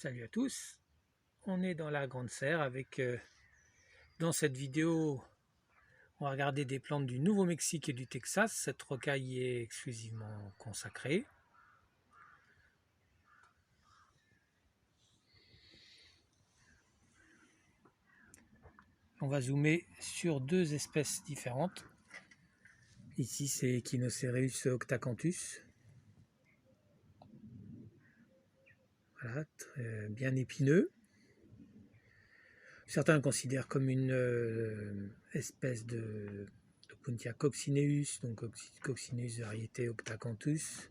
Salut à tous, on est dans la Grande Serre avec, dans cette vidéo, on va regarder des plantes du Nouveau-Mexique et du Texas. Cette rocaille est exclusivement consacrée. On va zoomer sur deux espèces différentes. Ici c'est Echinocereus octacanthus. Voilà, bien épineux. Certains le considèrent comme une espèce de Opuntia coccineus, donc Coccineus variété octacanthus.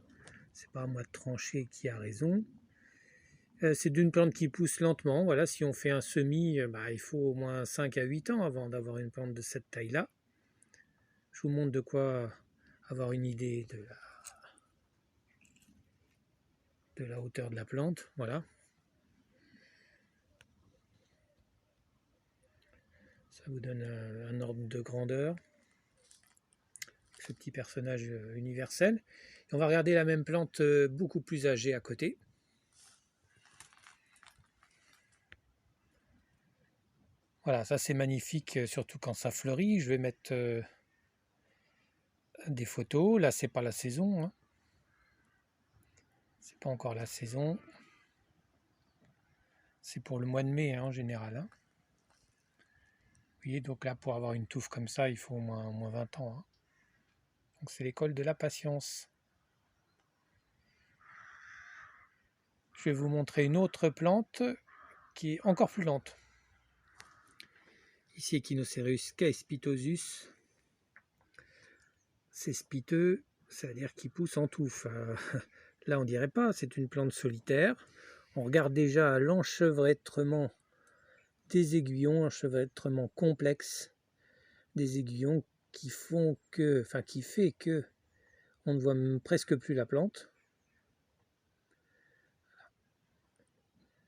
C'est pas à moi de trancher qui a raison. C'est d'une plante qui pousse lentement. Voilà, si on fait un semis, il faut au moins 5 à 8 ans avant d'avoir une plante de cette taille-là. Je vous montre de quoi avoir une idée de la hauteur de la plante. Voilà. Ça vous donne un ordre de grandeur. Ce petit personnage universel. Et on va regarder la même plante beaucoup plus âgée à côté. Voilà, ça c'est magnifique, surtout quand ça fleurit. Je vais mettre des photos. Là, c'est pas la saison. Hein. C'est pas encore la saison. C'est pour le mois de mai hein, en général. Hein. Vous voyez, donc là, pour avoir une touffe comme ça, il faut au moins 20 ans. Hein. Donc c'est l'école de la patience. Je vais vous montrer une autre plante qui est encore plus lente. Ici, Echinocereus caespitosus. C'est spiteux, c'est-à-dire qu'il pousse en touffe. Là, on dirait pas, c'est une plante solitaire. On regarde déjà l'enchevêtrement des aiguillons, enchevêtrement complexe des aiguillons qui fait que on ne voit presque plus la plante.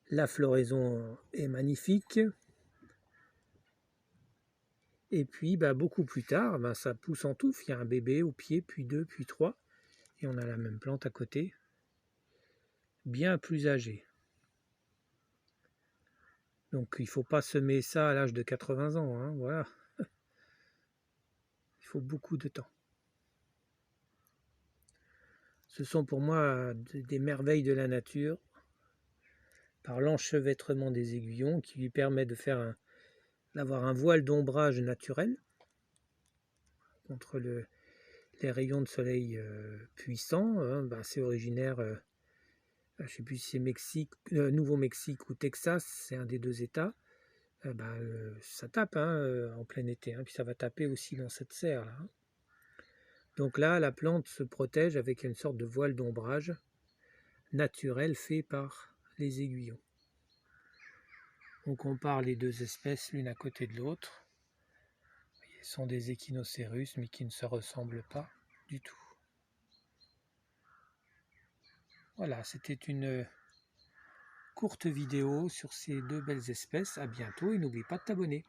La floraison est magnifique. Et puis beaucoup plus tard, ça pousse en touffe. Il y a un bébé au pied, puis deux, puis trois. Et on a la même plante à côté, bien plus âgée. Donc il ne faut pas semer ça à l'âge de 80 ans. Hein, voilà. Il faut beaucoup de temps. Ce sont pour moi des merveilles de la nature, par l'enchevêtrement des aiguillons qui lui permet d'avoir un voile d'ombrage naturel contre les rayons de soleil puissants. Hein, c'est originaire, je ne sais plus si c'est Nouveau-Mexique ou Texas, c'est un des deux États. Ça tape en plein été, hein, puis ça va taper aussi dans cette serre là. Hein. Donc là, la plante se protège avec une sorte de voile d'ombrage naturel fait par les aiguillons. On compare les deux espèces l'une à côté de l'autre. Ce sont des Echinocereus, mais qui ne se ressemblent pas du tout. Voilà, c'était une courte vidéo sur ces deux belles espèces. À bientôt et n'oublie pas de t'abonner.